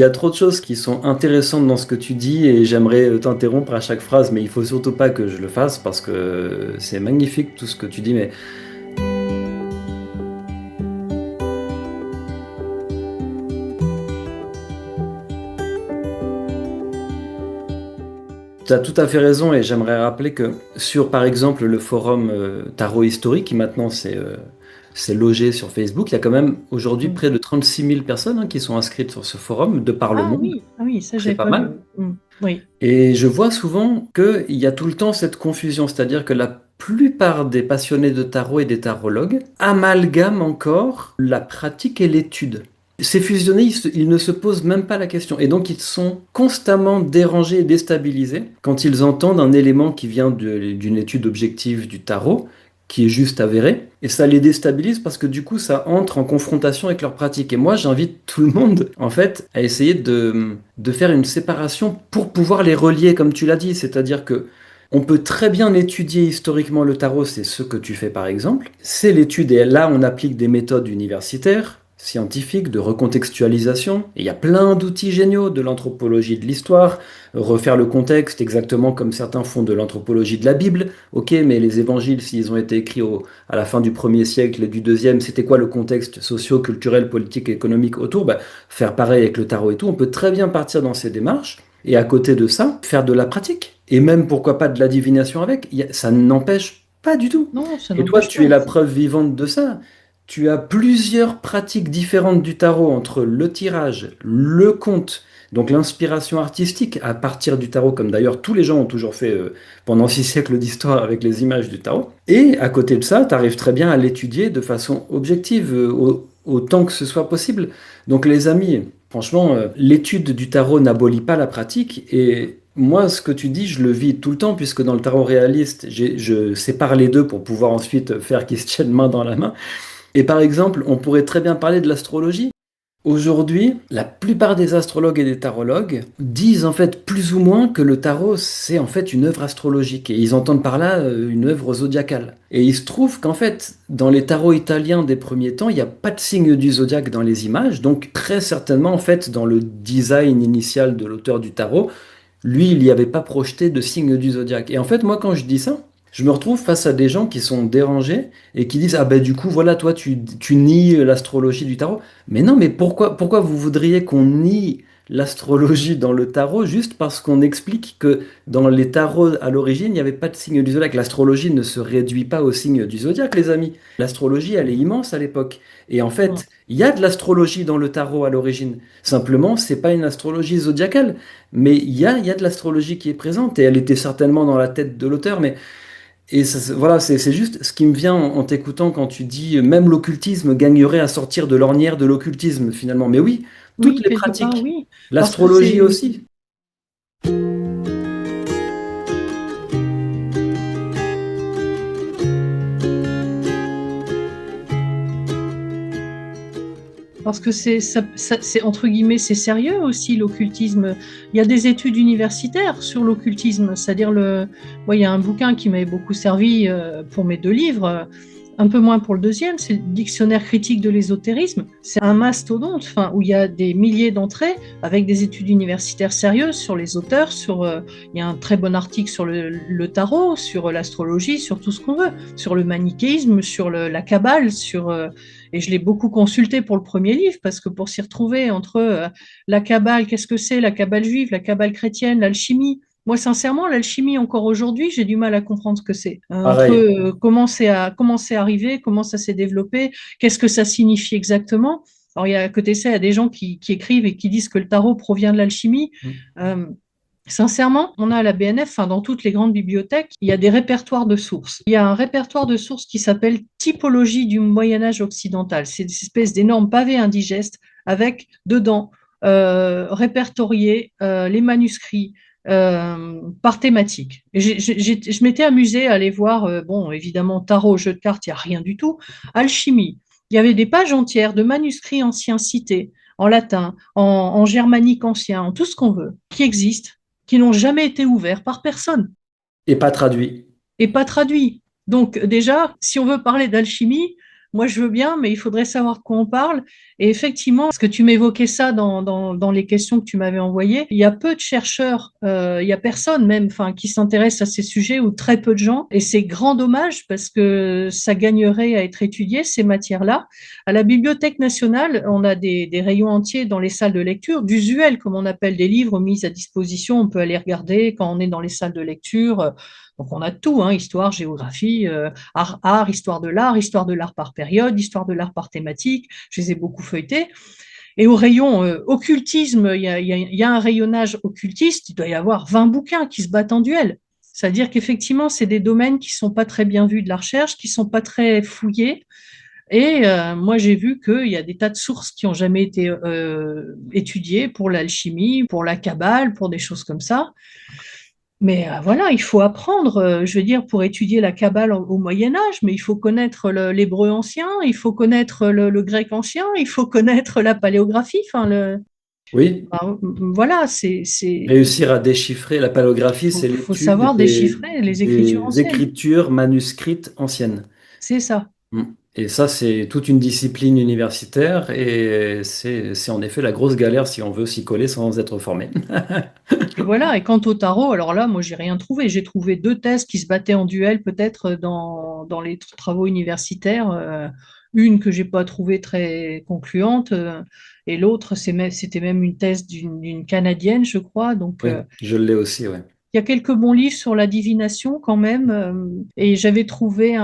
Il y a trop de choses qui sont intéressantes dans ce que tu dis et j'aimerais t'interrompre à chaque phrase, mais il faut surtout pas que je le fasse parce que c'est magnifique tout ce que tu dis, mais tu as tout à fait raison et j'aimerais rappeler que sur, par exemple, le forum Tarot Historique, qui maintenant c'est logé sur Facebook, il y a quand même aujourd'hui Mm. près de 36 000 personnes qui sont inscrites sur ce forum de par le monde, Ah oui, ça donc c'est j'avais pas pas vu. mal. Oui. Et je vois souvent qu'il y a tout le temps cette confusion, c'est-à-dire que la plupart des passionnés de tarot et des tarologues amalgament encore la pratique et l'étude. Ces fusionnés, ils ne se posent même pas la question. Et donc, ils sont constamment dérangés et déstabilisés quand ils entendent un élément qui vient d'une étude objective du tarot, qui est juste avéré. Et ça les déstabilise parce que du coup, ça entre en confrontation avec leur pratique. Et moi, j'invite tout le monde, en fait, à essayer de faire une séparation pour pouvoir les relier, comme tu l'as dit. C'est-à-dire que on peut très bien étudier historiquement le tarot, c'est ce que tu fais par exemple. C'est l'étude, et là on applique des méthodes universitaires, scientifiques, de recontextualisation. Et il y a plein d'outils géniaux de l'anthropologie de l'histoire, refaire le contexte exactement comme certains font de l'anthropologie de la Bible. Ok, mais les évangiles, s'ils ont été écrits à la fin du 1er siècle et du deuxième, c'était quoi le contexte socio-culturel, politique et économique autour? Bah, faire pareil avec le tarot et tout. On peut très bien partir dans ces démarches. Et à côté de ça, faire de la pratique. Et même, pourquoi pas, de la divination avec. Ça n'empêche pas du tout. Non, ça Et toi, n'empêche tu es pas. la preuve vivante de ça. Tu as plusieurs pratiques différentes du tarot entre le tirage, le conte, donc l'inspiration artistique à partir du tarot, comme d'ailleurs tous les gens ont toujours fait pendant 6 siècles d'histoire avec les images du tarot. Et à côté de ça, tu arrives très bien à l'étudier de façon objective, autant que ce soit possible. Donc les amis, franchement, l'étude du tarot n'abolit pas la pratique et moi, ce que tu dis, je le vis tout le temps, puisque dans le tarot réaliste, je sépare les deux pour pouvoir ensuite faire qu'ils se tiennent main dans la main. Et par exemple, on pourrait très bien parler de l'astrologie. Aujourd'hui, la plupart des astrologues et des tarologues disent en fait plus ou moins que le tarot, c'est en fait une œuvre astrologique. Et ils entendent par là une œuvre zodiacale. Et il se trouve qu'en fait, dans les tarots italiens des premiers temps, il n'y a pas de signe du zodiaque dans les images. Donc très certainement, en fait, dans le design initial de l'auteur du tarot, lui, il n'y avait pas projeté de signe du zodiaque. Et en fait, moi, quand je dis ça, je me retrouve face à des gens qui sont dérangés et qui disent, ah ben du coup, voilà, toi, tu nies l'astrologie du tarot. Mais non, mais pourquoi vous voudriez qu'on nie l'astrologie dans le tarot juste parce qu'on explique que dans les tarots à l'origine, il n'y avait pas de signe du zodiaque. L'astrologie ne se réduit pas au signe du zodiaque, les amis. L'astrologie, elle est immense à l'époque. Et en Mm. fait, il y a de l'astrologie dans le tarot à l'origine. Simplement, c'est pas une astrologie zodiacale. Mais il y a de l'astrologie qui est présente et elle était certainement dans la tête de l'auteur. Mais et voilà, c'est juste ce qui me vient en t'écoutant quand tu dis même l'occultisme gagnerait à sortir de l'ornière de l'occultisme finalement. Mais oui, toutes Oui, les quelque part, pratiques, oui. Parce que l'astrologie aussi. c'est entre guillemets, c'est sérieux aussi l'occultisme. Il y a des études universitaires sur l'occultisme, c'est-à-dire moi, il y a un bouquin qui m'avait beaucoup servi pour mes deux livres, un peu moins pour le deuxième, c'est le Dictionnaire critique de l'ésotérisme. C'est un mastodonte, enfin, où il y a des milliers d'entrées avec des études universitaires sérieuses sur les auteurs, il y a un très bon article sur le tarot, sur l'astrologie, sur tout ce qu'on veut, sur le manichéisme, sur la kabbale, et je l'ai beaucoup consulté pour le premier livre, parce que pour s'y retrouver entre la Kabbale, qu'est-ce que c'est, la Kabbale juive, la Kabbale chrétienne, l'alchimie, moi, sincèrement, l'alchimie, encore aujourd'hui, j'ai du mal à comprendre ce que c'est. Entre Pareil. comment c'est arrivé, comment ça s'est développé, qu'est-ce que ça signifie exactement. Alors, il y a, à côté de ça, il y a des gens qui écrivent et qui disent que le tarot provient de l'alchimie. Euh, Sincèrement, on a à la BNF, enfin, dans toutes les grandes bibliothèques, il y a des répertoires de sources. Il y a un répertoire de sources qui s'appelle Typologie du Moyen Âge occidental. C'est des espèces d'énormes pavés indigestes avec dedans répertoriés les manuscrits par thématique. Je m'étais amusée à aller voir, bon, évidemment, tarot, jeu de cartes, il n'y a rien du tout. Alchimie, il y avait des pages entières de manuscrits anciens cités en latin, en germanique ancien, en tout ce qu'on veut, qui existent, qui n'ont jamais été ouverts par personne Et pas traduit. et pas traduits. Donc déjà, si on veut parler d'alchimie, moi je veux bien, mais il faudrait savoir de quoi on parle. Et effectivement, parce que tu m'évoquais ça dans les questions que tu m'avais envoyées, il y a peu de chercheurs, il y a personne même, enfin, qui s'intéresse à ces sujets ou très peu de gens. Et c'est grand dommage parce que ça gagnerait à être étudié, ces matières-là. À la Bibliothèque nationale, on a des rayons entiers dans les salles de lecture, d'usuel, comme on appelle des livres mis à disposition. On peut aller regarder quand on est dans les salles de lecture. Donc on a tout, hein, histoire, géographie, histoire de l'art par période, histoire de l'art par thématique. Je les ai beaucoup feuilletés. Et au rayon occultisme, il y a un rayonnage occultiste, il doit y avoir 20 bouquins qui se battent en duel. C'est-à-dire qu'effectivement, c'est des domaines qui sont pas très bien vus de la recherche, qui sont pas très fouillés. Et moi, j'ai vu qu'il y a des tas de sources qui ont jamais été étudiées pour l'alchimie, pour la kabbale, pour des choses comme ça. Mais voilà, il faut apprendre, je veux dire, pour étudier la Kabbale au Moyen Âge, mais il faut connaître l'hébreu ancien, il faut connaître le grec ancien, il faut connaître la paléographie. Enfin, Oui, voilà, réussir à déchiffrer la paléographie, c'est faut l'étude savoir déchiffrer les écritures des anciennes. écritures manuscrites anciennes. C'est ça. Mm. Et ça, c'est toute une discipline universitaire et c'est en effet la grosse galère si on veut s'y coller sans être formé. Et voilà. Et quant au tarot, alors là, moi, j'ai rien trouvé. J'ai trouvé deux thèses qui se battaient en duel, peut-être dans les travaux universitaires. Une que j'ai pas trouvée très concluante, et l'autre, c'était même une thèse d'une Canadienne, je crois. Donc, Oui, je l'ai aussi, ouais. il y a quelques bons livres sur la divination quand même. Et j'avais trouvé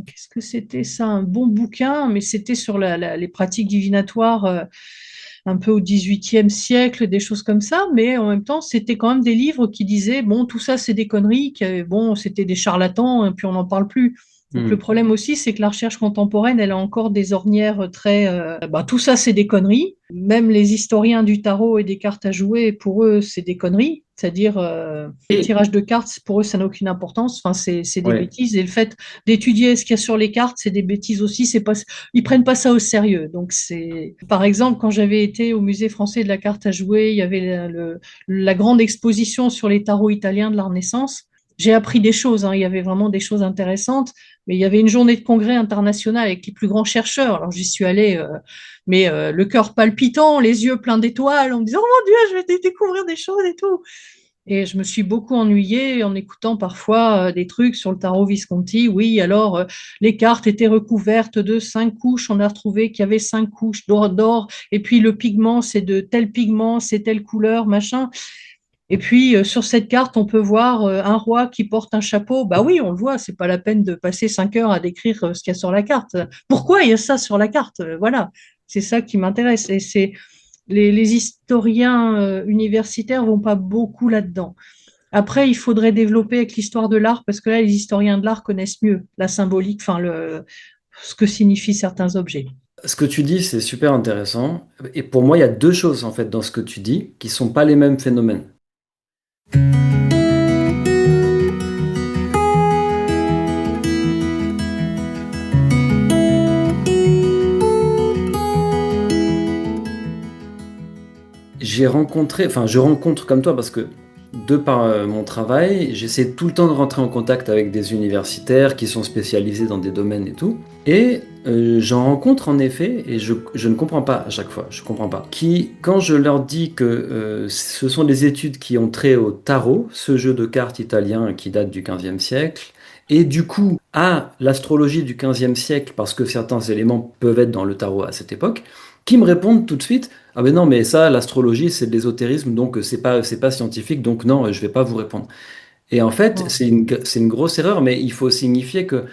qu'est-ce que c'était ça? Un bon bouquin, mais c'était sur les pratiques divinatoires. Un peu au XVIIIe siècle, des choses comme ça, mais en même temps, c'était quand même des livres qui disaient, bon, tout ça, c'est des conneries, bon, c'était des charlatans, et puis on n'en parle plus. Donc le Mm. problème aussi, c'est que la recherche contemporaine, elle a encore des ornières très... tout ça, c'est des conneries. Même les historiens du tarot et des cartes à jouer, pour eux, c'est des conneries. C'est-à-dire, le Et tirage de cartes, pour eux, ça n'a aucune importance. Enfin, c'est des ouais. bêtises. Et le fait d'étudier ce qu'il y a sur les cartes, c'est des bêtises aussi. C'est pas, ils prennent pas ça au sérieux. Donc, par exemple, quand j'avais été au musée français de la carte à jouer, il y avait la grande exposition sur les tarots italiens de la Renaissance. J'ai appris des choses, hein. Il y avait vraiment des choses intéressantes, mais il y avait une journée de congrès international avec les plus grands chercheurs. Alors j'y suis allée, mais le cœur palpitant, les yeux pleins d'étoiles, en me disant oh mon Dieu, je vais découvrir des choses et tout. Et je me suis beaucoup ennuyée en écoutant parfois des trucs sur le tarot Visconti. Oui, alors les cartes étaient recouvertes de 5 couches. On a retrouvé qu'il y avait 5 couches d'or. Et puis le pigment, c'est de tel pigment, c'est telle couleur, machin. Et puis sur cette carte, on peut voir un roi qui porte un chapeau. Bah oui, on le voit. C'est pas la peine de passer 5 heures à décrire ce qu'il y a sur la carte. Pourquoi il y a ça sur la carte? Voilà, c'est ça qui m'intéresse. Et c'est les historiens universitaires vont pas beaucoup là-dedans. Après, il faudrait développer avec l'histoire de l'art, parce que là, les historiens de l'art connaissent mieux la symbolique, enfin, ce que signifient certains objets. Ce que tu dis, c'est super intéressant. Et pour moi, il y a deux choses en fait dans ce que tu dis qui sont pas les mêmes phénomènes. Je rencontre comme toi parce que de par mon travail, j'essaie tout le temps de rentrer en contact avec des universitaires qui sont spécialisés dans des domaines et tout. Et j'en rencontre en effet, et je ne comprends pas à chaque fois, je comprends pas. Qui, quand je leur dis que ce sont des études qui ont trait au tarot, ce jeu de cartes italien qui date du XVe siècle, et du coup à l'astrologie du XVe siècle, parce que certains éléments peuvent être dans le tarot à cette époque, qui me répondent tout de suite, ah ben non, mais ça, l'astrologie, c'est de l'ésotérisme, donc c'est pas scientifique, donc non, je vais pas vous répondre. Et en fait, Bon. c'est une grosse erreur, mais il faut signifier que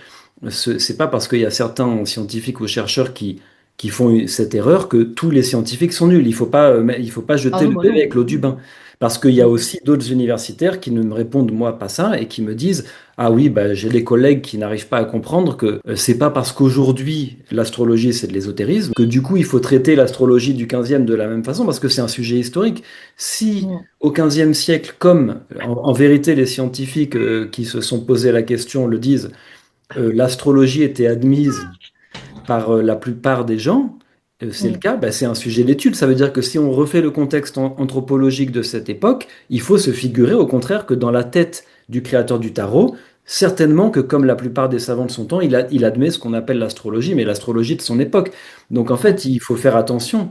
c'est pas parce qu'il y a certains scientifiques ou chercheurs qui font cette erreur que tous les scientifiques sont nuls. Il faut pas Ah jeter non, le bah bébé non. avec l'eau du bain. Parce qu'il y a aussi d'autres universitaires qui ne me répondent, moi, pas ça, et qui me disent, ah oui, bah, j'ai des collègues qui n'arrivent pas à comprendre que c'est pas parce qu'aujourd'hui l'astrologie c'est de l'ésotérisme que du coup il faut traiter l'astrologie du 15e de la même façon parce que c'est un sujet historique. Si Mm. au 15e siècle, comme en vérité les scientifiques qui se sont posé la question le disent, l'astrologie était admise par la plupart des gens, c'est le Mm. cas, bah, c'est un sujet d'étude. Ça veut dire que si on refait le contexte anthropologique de cette époque, il faut se figurer au contraire que dans la tête du créateur du tarot, certainement que comme la plupart des savants de son temps, il admet ce qu'on appelle l'astrologie, mais l'astrologie de son époque. Donc en fait, il faut faire attention.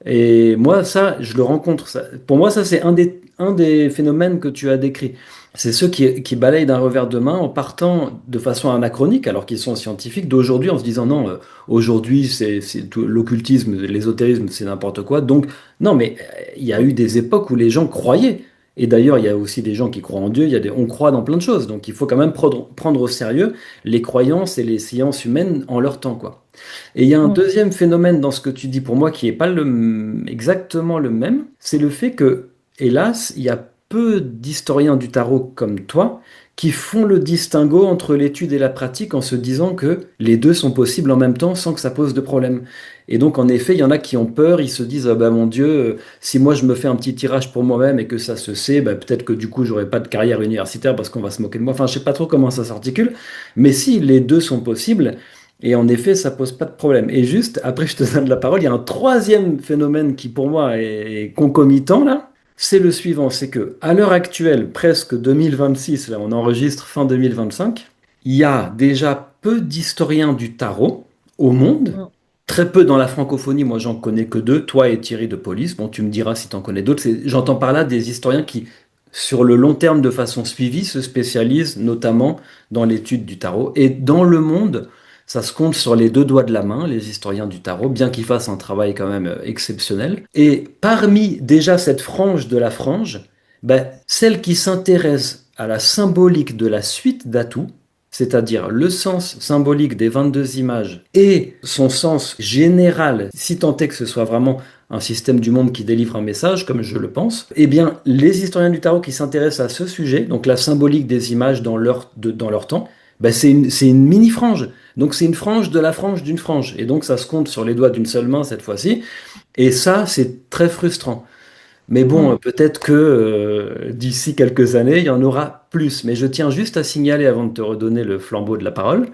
Et moi, ça, je le rencontre. Pour moi, ça, c'est un des phénomènes que tu as décrits. C'est ceux qui balayent d'un revers de main en partant de façon anachronique, alors qu'ils sont scientifiques, d'aujourd'hui, en se disant non, aujourd'hui, c'est tout l'occultisme, l'ésotérisme, c'est n'importe quoi. Donc, non, mais il y a eu des époques où les gens croyaient. Et d'ailleurs, il y a aussi des gens qui croient en Dieu, on croit dans plein de choses. Donc, il faut quand même prendre au sérieux les croyances et les sciences humaines en leur temps, quoi. Et il y a un Mm. deuxième phénomène dans ce que tu dis pour moi qui n'est pas exactement le même, c'est le fait que, hélas, il y a peu d'historiens du tarot comme toi qui font le distinguo entre l'étude et la pratique en se disant que les deux sont possibles en même temps sans que ça pose de problème. Et donc, en effet, il y en a qui ont peur, ils se disent, ah bah mon Dieu, si moi je me fais un petit tirage pour moi-même et que ça se sait, bah, peut-être que du coup, j'aurai pas de carrière universitaire parce qu'on va se moquer de moi. Enfin, je sais pas trop comment ça s'articule, mais si les deux sont possibles, et en effet, ça pose pas de problème. Et juste, après, je te donne la parole, il y a un troisième phénomène qui, pour moi, est concomitant, là. C'est le suivant, c'est que à l'heure actuelle, presque 2026, là, on enregistre fin 2025, il y a déjà peu d'historiens du tarot au monde, Mm. très peu dans la francophonie, moi j'en connais que deux, toi et Thierry de Police, bon tu me diras si tu en connais d'autres. J'entends par là des historiens qui, sur le long terme de façon suivie, se spécialisent notamment dans l'étude du tarot. Et dans le monde, ça se compte sur les deux doigts de la main, les historiens du tarot, bien qu'ils fassent un travail quand même exceptionnel. Et parmi déjà cette frange de la frange, ben, celle qui s'intéresse à la symbolique de la suite d'atouts, c'est-à-dire le sens symbolique des 22 images et son sens général, si tant est que ce soit vraiment un système du monde qui délivre un message, comme je le pense, eh bien, les historiens du tarot qui s'intéressent à ce sujet, donc la symbolique des images dans leur temps, ben c'est une mini-frange. Donc c'est une frange de la frange d'une frange. Et donc ça se compte sur les doigts d'une seule main cette fois-ci. Et ça, c'est très frustrant. Mais bon, Mm. peut-être que d'ici quelques années, il y en aura plus. Mais je tiens juste à signaler, avant de te redonner le flambeau de la parole,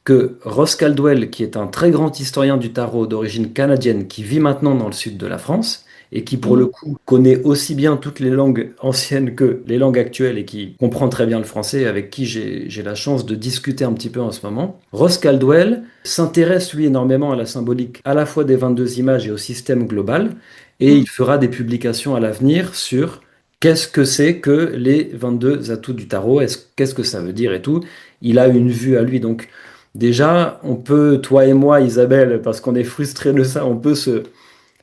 que Ross Caldwell, qui est un très grand historien du tarot d'origine canadienne, qui vit maintenant dans le sud de la France, et qui pour le Mm. coup connaît aussi bien toutes les langues anciennes que les langues actuelles et qui comprend très bien le français, avec qui j'ai la chance de discuter un petit peu en ce moment. Ross Caldwell s'intéresse lui énormément à la symbolique à la fois des 22 images et au système global, et il Mm. fera des publications à l'avenir sur qu'est-ce que c'est que les 22 atouts du tarot, qu'est-ce que ça veut dire et tout. Il a une vue à lui, donc déjà, on peut, toi et moi, Isabelle, parce qu'on est frustrés de ça, on peut se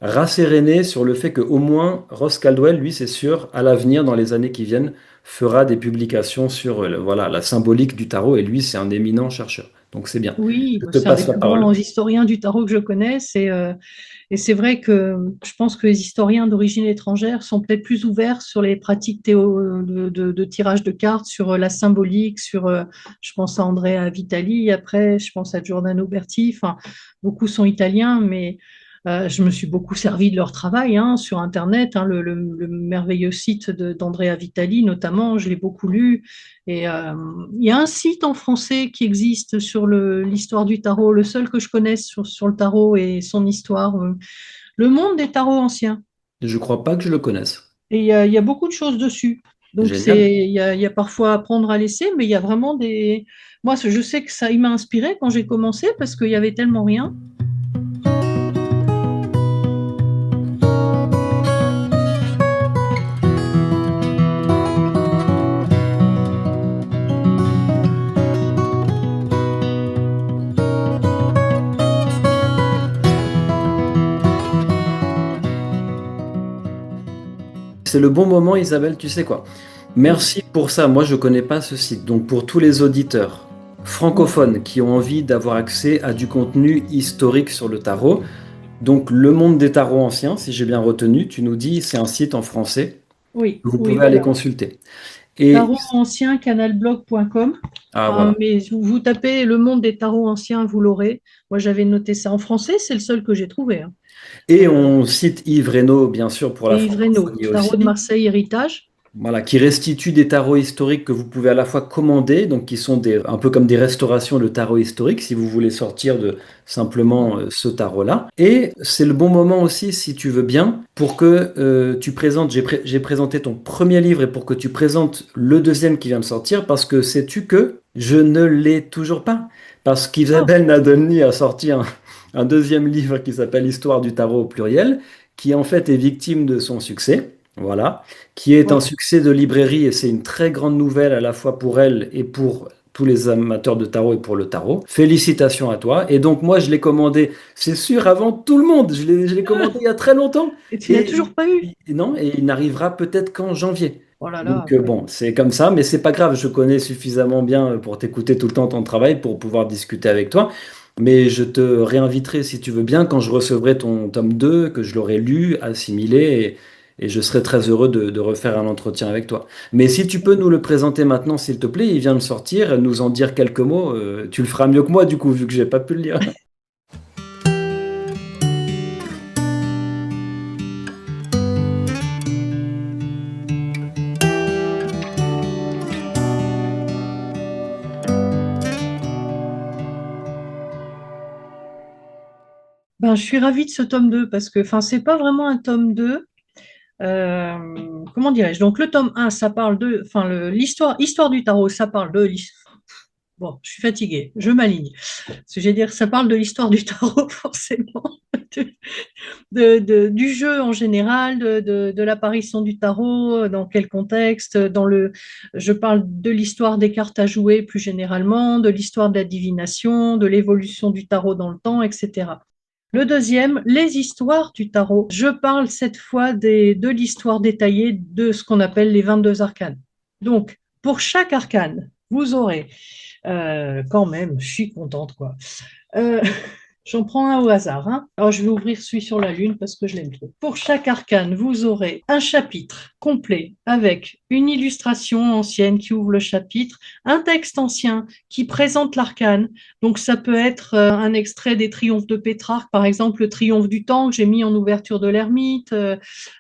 rasséréner sur le fait qu'au moins Ross Caldwell, lui, c'est sûr, à l'avenir, dans les années qui viennent, fera des publications sur voilà, la symbolique du tarot, et lui, c'est un éminent chercheur. Donc c'est bien. Oui, Je bah, te c'est un des passe la plus parole. grands historiens du tarot que je connais. Et c'est vrai que je pense que les historiens d'origine étrangère sont peut-être plus ouverts sur les pratiques de tirage de cartes, sur la symbolique, je pense à Andrea Vitali, après, je pense à Giordano Berti. Enfin, beaucoup sont italiens, mais je me suis beaucoup servi de leur travail hein, sur Internet, hein, le merveilleux site d'Andrea Vitali, notamment, je l'ai beaucoup lu. Et il y a un site en français qui existe sur l'histoire du tarot, le seul que je connaisse sur le tarot et son histoire, le monde des tarots anciens. Je crois pas que je le connaisse. Et il y a beaucoup de choses dessus. Donc Génial. il y a parfois à prendre à laisser, mais il y a vraiment des. Moi, je sais que ça, il m'a inspiré quand j'ai commencé parce qu'il y avait tellement rien. C'est le bon moment, Isabelle, tu sais quoi? Mm, Merci pour ça. Moi, je connais pas ce site. Donc, pour tous les auditeurs mm. francophones qui ont envie d'avoir accès à du contenu historique sur le tarot, donc le monde des tarots anciens, si j'ai bien retenu, tu nous dis, c'est un site en français. Oui, Vous oui, pouvez aller voilà. consulter. Et Tarot ancien, canalblog.com. ah voilà. Mais vous tapez le monde des tarots anciens, vous l'aurez. Moi, j'avais noté ça en français, c'est le seul que j'ai trouvé, hein. Et on cite Yves Reynaud, bien sûr, pour la Et Yves Reynaud, francophonie Tarot de aussi. Marseille Héritage. Voilà, qui restitue des tarots historiques que vous pouvez à la fois commander, donc qui sont un peu comme des restaurations de tarot historique, si vous voulez sortir de simplement ce tarot-là. Et c'est le bon moment aussi, si tu veux bien, pour que tu présentes, j'ai présenté ton premier livre et pour que tu présentes le deuxième qui vient de sortir, parce que sais-tu que Je ne l'ai toujours pas, parce Ah, qu'Isabelle Nadolny a sorti un deuxième livre qui s'appelle Histoire du tarot au pluriel, qui en fait est victime de son succès, voilà, qui est un ouais. succès de librairie et c'est une très grande nouvelle à la fois pour elle et pour tous les amateurs de tarot et pour le tarot. Félicitations à toi. Et donc moi je l'ai commandé, c'est sûr, avant tout le monde. Je l'ai commandé il y a très longtemps Et tu n'as et toujours pas eu? non, et il n'arrivera peut-être qu'en janvier. Oh là là, Donc ouais. bon, c'est comme ça, mais c'est pas grave, je connais suffisamment bien pour t'écouter tout le temps ton travail pour pouvoir discuter avec toi. Mais je te réinviterai si tu veux bien quand je recevrai ton tome 2, que je l'aurai lu, assimilé, et je serai très heureux de refaire un entretien avec toi. Mais si tu peux nous le présenter maintenant, s'il te plaît, il vient de sortir, nous en dire quelques mots, tu le feras mieux que moi du coup, vu que j'ai pas pu le lire. Ben, je suis ravie de ce tome 2 parce que, enfin, c'est pas vraiment un tome 2. Comment dirais-je? Donc, le tome 1, ça parle de, enfin, l'histoire du tarot, ça parle de bon, je suis fatiguée, je m'aligne. Ce que j'ai dire, ça parle de l'histoire du tarot, forcément, de- du jeu en général, de l'apparition du tarot, dans quel contexte, je parle de l'histoire des cartes à jouer plus généralement, de l'histoire de la divination, de l'évolution du tarot dans le temps, etc. Le deuxième, les histoires du tarot. Je parle cette fois de l'histoire détaillée de ce qu'on appelle les 22 arcanes. Donc, pour chaque arcane, vous aurez, quand même, je suis contente, quoi. Euh, J'en prends un au hasard, hein. Alors, je vais ouvrir celui sur la Lune parce que je l'aime trop. Pour chaque arcane, vous aurez un chapitre complet avec une illustration ancienne qui ouvre le chapitre, un texte ancien qui présente l'arcane. Donc, ça peut être un extrait des triomphes de Pétrarque, par exemple, le triomphe du temps que j'ai mis en ouverture de l'ermite.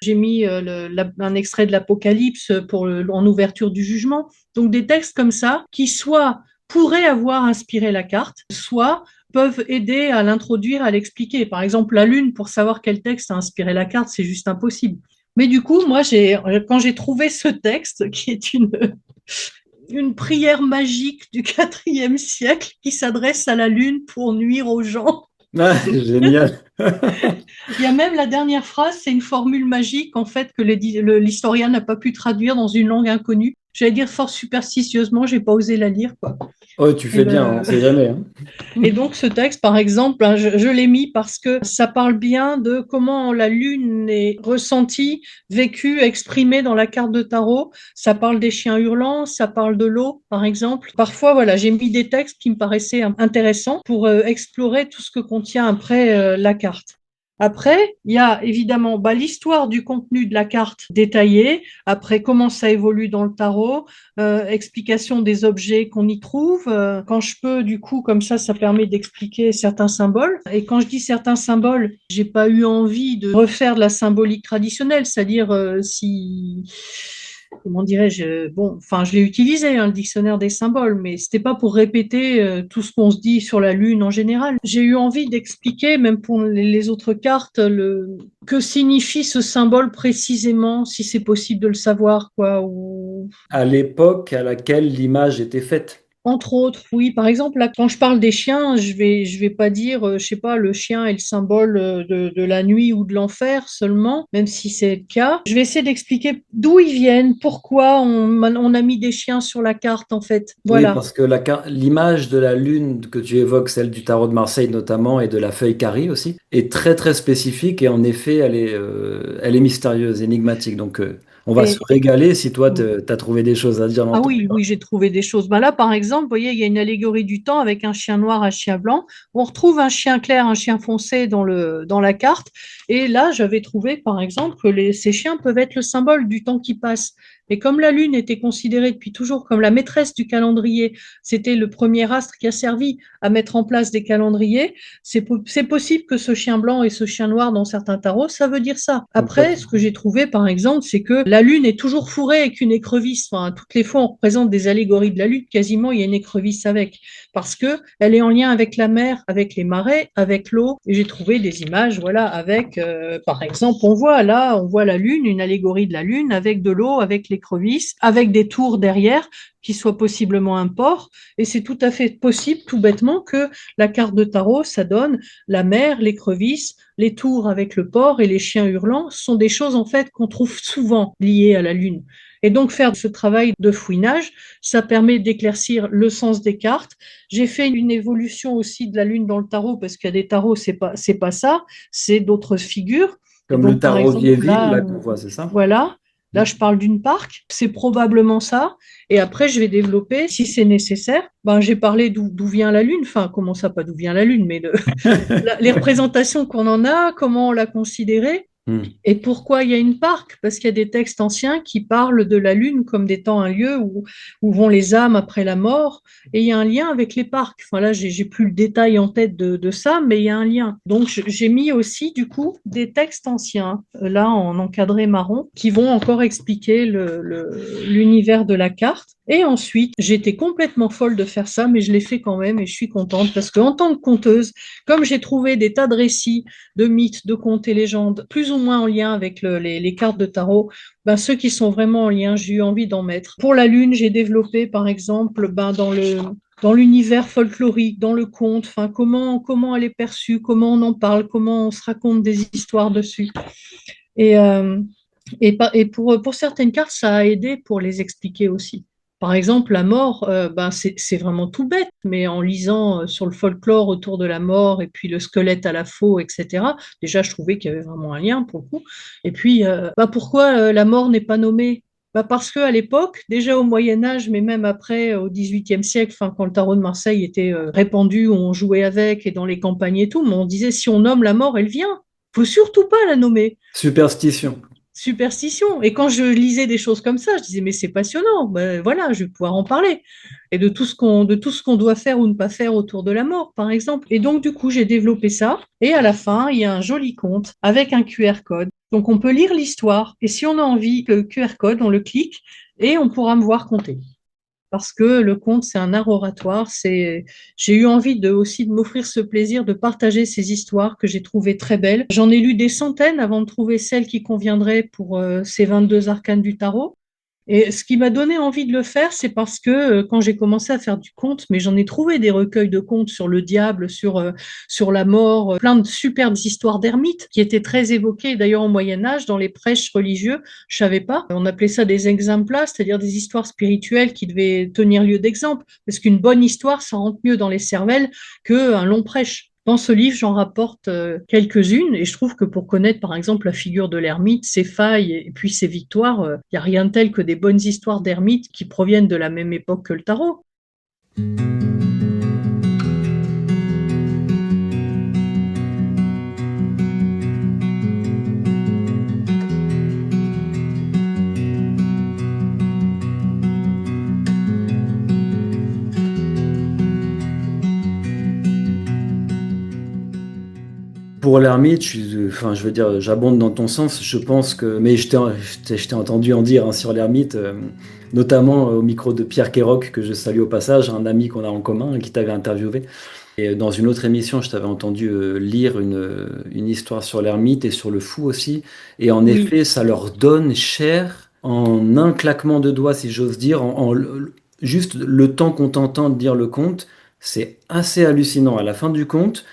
J'ai mis un extrait de l'Apocalypse en ouverture du jugement. Donc, des textes comme ça qui soit pourraient avoir inspiré la carte, soit peuvent aider à l'introduire, à l'expliquer. Par exemple, la Lune, pour savoir quel texte a inspiré la carte, c'est juste impossible. Mais du coup, moi, quand j'ai trouvé ce texte, qui est une prière magique du IVe siècle qui s'adresse à la Lune pour nuire aux gens. Ah, génial. Il y a même la dernière phrase, c'est une formule magique en fait que l'historien n'a pas pu traduire dans une langue inconnue. J'allais dire fort superstitieusement, j'ai pas osé la lire quoi. Oh, tu Et fais bien, on le, sait jamais, hein. Et donc ce texte, par exemple, hein, je l'ai mis parce que ça parle bien de comment la lune est ressentie, vécue, exprimée dans la carte de tarot. Ça parle des chiens hurlants, ça parle de l'eau, par exemple. Parfois, voilà, j'ai mis des textes qui me paraissaient intéressants pour explorer tout ce que contient après la carte. Après, il y a évidemment l'histoire du contenu de la carte détaillée, après comment ça évolue dans le tarot, explication des objets qu'on y trouve. Quand je peux, du coup, comme ça permet d'expliquer certains symboles. Et quand je dis certains symboles, j'ai pas eu envie de refaire de la symbolique traditionnelle, c'est-à-dire si comment dirais-je, bon, enfin, je l'ai utilisé, hein, le dictionnaire des symboles, mais c'était pas pour répéter tout ce qu'on se dit sur la Lune en général. J'ai eu envie d'expliquer, même pour les autres cartes, que signifie ce symbole précisément, si c'est possible de le savoir, quoi, ou À l'époque à laquelle l'image était faite. entre autres, oui. Par exemple, là, quand je parle des chiens, je vais pas dire, je sais pas, le chien est le symbole de la nuit ou de l'enfer seulement, même si c'est le cas. Je vais essayer d'expliquer d'où ils viennent, pourquoi on a mis des chiens sur la carte, en fait. Oui, Voilà. parce que l'image de la lune que tu évoques, celle du tarot de Marseille notamment, et de la feuille carré aussi, est très très spécifique et en effet, elle est mystérieuse, énigmatique. Donc, on va se Et, régaler si toi, tu as trouvé des choses à dire dans Ah ton oui, livre. oui, j'ai trouvé des choses. Ben là, par exemple, vous voyez, il y a une allégorie du temps avec un chien noir, un chien blanc. On retrouve un chien clair, un chien foncé dans la carte. Et là, j'avais trouvé, par exemple, que ces chiens peuvent être le symbole du temps qui passe. Et comme la Lune était considérée depuis toujours comme la maîtresse du calendrier, c'était le premier astre qui a servi à mettre en place des calendriers, c'est possible que ce chien blanc et ce chien noir dans certains tarots, ça veut dire ça. Après, ce Complètement. que j'ai trouvé, par exemple, c'est que la Lune est toujours fourrée avec une écrevisse. Enfin, toutes les fois, on représente des allégories de la Lune, quasiment, il y a une écrevisse avec. Parce que elle est en lien avec la mer, avec les marais, avec l'eau. Et j'ai trouvé des images, voilà, avec, par exemple, on voit la Lune, une allégorie de la Lune, avec de l'eau, avec l'écrevisse, avec des tours derrière. qui soit possiblement un port, et c'est tout à fait possible, tout bêtement, que la carte de tarot, ça donne la mer, l'écrevisse, les tours avec le port et les chiens hurlants, sont des choses en fait qu'on trouve souvent liées à la Lune. Et donc faire ce travail de fouinage, ça permet d'éclaircir le sens des cartes. J'ai fait une évolution aussi de la Lune dans le tarot, parce qu'il y a des tarots, c'est pas ça, c'est d'autres figures. Et Comme le donc, par tarot exemple, Viéville, là, là, qu'on voit, c'est ça? voilà, Mm. là, je parle d'une parc, c'est probablement ça. Et après, je vais développer, si c'est nécessaire, ben, j'ai parlé d'où vient la Lune, enfin, comment ça, pas d'où vient la Lune, mais les représentations qu'on en a, comment on l'a considérée. Mm. Et pourquoi il y a une parque? Parce qu'il y a des textes anciens qui parlent de la Lune comme étant un lieu où vont les âmes après la mort. Et il y a un lien avec les parcs. Enfin là, j'ai plus le détail en tête de ça, mais il y a un lien. Donc j'ai mis aussi du coup des textes anciens, là en encadré marron, qui vont encore expliquer l'univers de la carte. Et ensuite, j'étais complètement folle de faire ça, mais je l'ai fait quand même et je suis contente parce qu'en tant que conteuse, comme j'ai trouvé des tas de récits de mythes, de contes et légendes, plus ou moins en lien avec les cartes de tarot, ben, ceux qui sont vraiment en lien, j'ai eu envie d'en mettre. Pour la Lune, j'ai développé, par exemple, ben, dans l'univers folklorique, dans le conte, enfin, comment elle est perçue, comment on en parle, comment on se raconte des histoires dessus. Et, euh, et pour certaines cartes, ça a aidé pour les expliquer aussi. Par exemple, la mort, ben c'est vraiment tout bête, mais en lisant sur le folklore autour de la mort et puis le squelette à la faux, etc., déjà, je trouvais qu'il y avait vraiment un lien pour le coup. Et puis, ben pourquoi la mort n'est pas nommée? Ben parce qu'à l'époque, déjà au Moyen Âge, mais même après, au XVIIIe siècle, enfin, quand le tarot de Marseille était répandu, où on jouait avec et dans les campagnes et tout, mais on disait si on nomme la mort, elle vient. Faut surtout pas la nommer. Superstition. Superstition. Et quand je lisais des choses comme ça, je disais, mais c'est passionnant, ben, voilà, je vais pouvoir en parler. Et de tout ce qu'on doit faire ou ne pas faire autour de la mort, par exemple. Et donc, du coup, j'ai développé ça. Et à la fin, il y a un joli conte avec un QR code. Donc, on peut lire l'histoire. Et si on a envie, le QR code, on le clique et on pourra me voir compter parce que le conte, c'est un art oratoire. J'ai eu envie aussi de m'offrir ce plaisir de partager ces histoires que j'ai trouvées très belles. J'en ai lu des centaines avant de trouver celle qui conviendrait pour ces 22 arcanes du tarot. Et ce qui m'a donné envie de le faire, c'est parce que quand j'ai commencé à faire du conte, mais j'en ai trouvé des recueils de contes sur le diable, sur la mort, plein de superbes histoires d'ermites qui étaient très évoquées d'ailleurs au Moyen Âge dans les prêches religieux. Je savais pas. On appelait ça des exemplas, c'est-à-dire des histoires spirituelles qui devaient tenir lieu d'exemple, parce qu'une bonne histoire, ça rentre mieux dans les cervelles qu'un long prêche. Dans ce livre, j'en rapporte quelques-unes et je trouve que pour connaître par exemple la figure de l'ermite, ses failles et puis ses victoires, il n'y a rien de tel que des bonnes histoires d'ermites qui proviennent de la même époque que le tarot. Pour l'ermite, enfin, je veux dire, j'abonde dans ton sens. Je pense que, mais je t'ai entendu en dire hein, sur l'ermite, notamment au micro de Pierre Kéroc, que je salue au passage, un ami qu'on a en commun, qui t'avait interviewé. Et dans une autre émission, je t'avais entendu lire une histoire sur l'ermite et sur le fou aussi. Et en Oui, effet, ça leur donne cher en un claquement de doigts, si j'ose dire, juste le temps qu'on t'entend dire le conte, c'est assez hallucinant. À la fin du conte,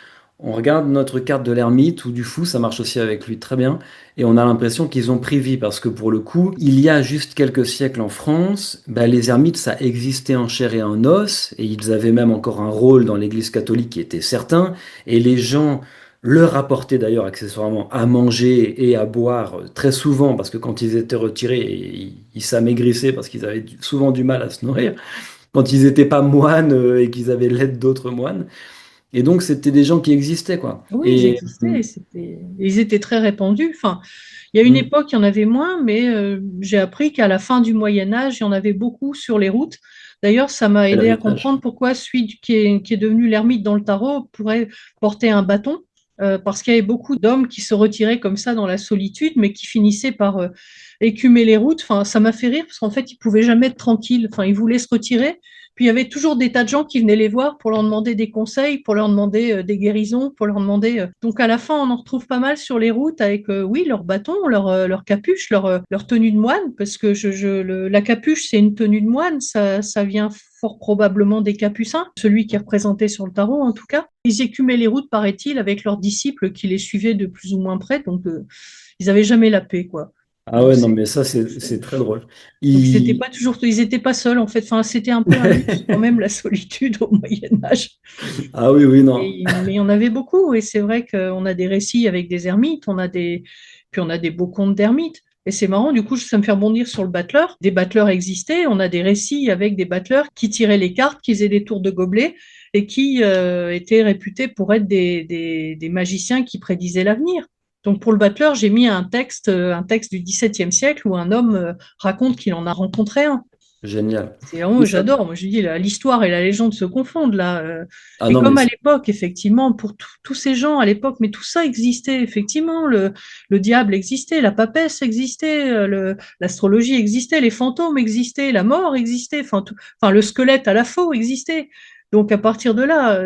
on regarde notre carte de l'ermite ou du fou, ça marche aussi avec lui très bien, et on a l'impression qu'ils ont pris vie parce que pour le coup, il y a juste quelques siècles en France, bah, les ermites ça existait en chair et en os, et ils avaient même encore un rôle dans l'Église catholique qui était certain, et les gens leur apportaient d'ailleurs accessoirement à manger et à boire très souvent parce que quand ils étaient retirés, ils s'amaigrissaient parce qu'ils avaient souvent du mal à se nourrir. Quand ils n'étaient pas moines et qu'ils avaient l'aide d'autres moines. Et donc, c'était des gens qui existaient, quoi. oui, ils Et existaient, ils étaient très répandus. Enfin, il y a une époque, il y en avait moins, mais j'ai appris qu'à la fin du Moyen Âge, il y en avait beaucoup sur les routes. D'ailleurs, ça m'a aidé à l'héritage. comprendre pourquoi celui qui est devenu l'ermite dans le tarot pourrait porter un bâton, parce qu'il y avait beaucoup d'hommes qui se retiraient comme ça dans la solitude, mais qui finissaient par écumer les routes. Enfin, ça m'a fait rire parce qu'en fait, ils pouvaient jamais être tranquilles. Enfin, ils voulaient se retirer, Puis il y avait toujours des tas de gens qui venaient les voir pour leur demander des conseils, pour leur demander des guérisons, pour leur demander. Donc à la fin, on en retrouve pas mal sur les routes avec, oui, leur bâton, leur capuche, leur tenue de moine, parce que la capuche, c'est une tenue de moine, ça vient fort probablement des Capucins, celui qui est représenté sur le tarot en tout cas. Ils écumaient les routes, paraît-il, avec leurs disciples qui les suivaient de plus ou moins près, donc ils n'avaient jamais la paix, quoi. Ah Donc ouais, non, c'est mais ça, c'est très drôle. donc c'était Il... pas toujours, ils n'étaient pas seuls en fait. Enfin, c'était un peu un luxe quand même la solitude au Moyen Âge. Ah oui, oui, non. Mais il y en avait beaucoup et c'est vrai qu'on a des récits avec des ermites, puis on a des beaux contes d'ermites. Et c'est marrant, du coup, ça me fait rebondir sur le battleur. Des battleurs existaient, on a des récits avec des battleurs qui tiraient les cartes, qui faisaient des tours de gobelets et qui étaient réputés pour être des magiciens qui prédisaient l'avenir. Donc pour le battleur, j'ai mis un texte du XVIIe siècle où un homme raconte qu'il en a rencontré un. Génial. C'est vraiment, Oui, ça... j'adore. Moi, je dis, l'histoire et la légende se confondent là. Ah Et non, mais comme à l'époque, effectivement, pour tous ces gens à l'époque, mais tout ça existait, effectivement. Le diable existait, la papesse existait, l'astrologie existait, les fantômes existaient, la mort existait, enfin, le squelette à la faux existait. Donc à partir de là,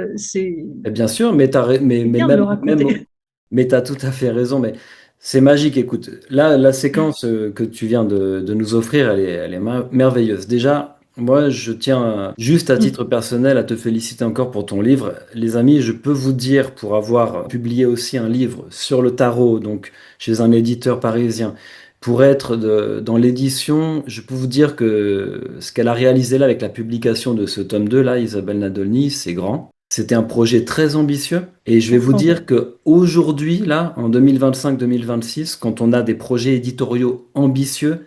mais bien sûr, mais, c'est mais bien de le même, raconter. mais tu as tout à fait raison. Mais c'est magique. Écoute, là, la séquence que tu viens de nous offrir, elle est merveilleuse. Déjà, moi, je tiens juste à Mm. titre personnel à te féliciter encore pour ton livre. Les amis, je peux vous dire, pour avoir publié aussi un livre sur le tarot, donc chez un éditeur parisien, pour être dans l'édition, je peux vous dire que ce qu'elle a réalisé là avec la publication de ce tome 2, là, Isabelle Nadolny, c'est grand. C'était un projet très ambitieux et je vais vous Franchement, dire que aujourd'hui, là, en 2025-2026, quand on a des projets éditoriaux ambitieux,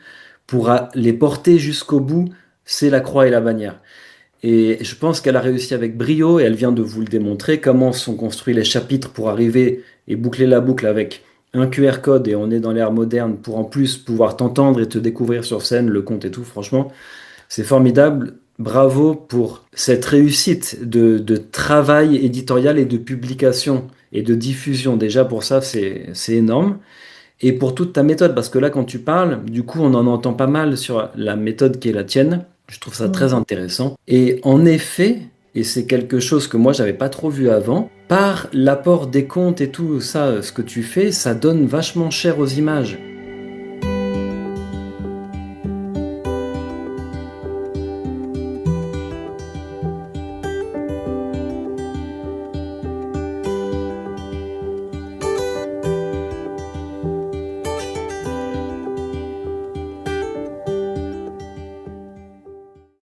pour les porter jusqu'au bout, c'est la croix et la bannière. Et je pense qu'elle a réussi avec brio et elle vient de vous le démontrer comment sont construits les chapitres pour arriver et boucler la boucle avec un QR code et on est dans l'ère moderne pour en plus pouvoir t'entendre et te découvrir sur scène, le conte et tout. Franchement, c'est formidable. Bravo pour cette réussite de travail éditorial et de publication et de diffusion. Déjà, pour ça, c'est énorme. Et pour toute ta méthode, parce que là, quand tu parles, du coup, on en entend pas mal sur la méthode qui est la tienne. Je trouve ça mm. très intéressant. Et en effet, et c'est quelque chose que moi, j'avais pas trop vu avant, par l'apport des contes et tout ça, ce que tu fais, ça donne vachement cher aux images.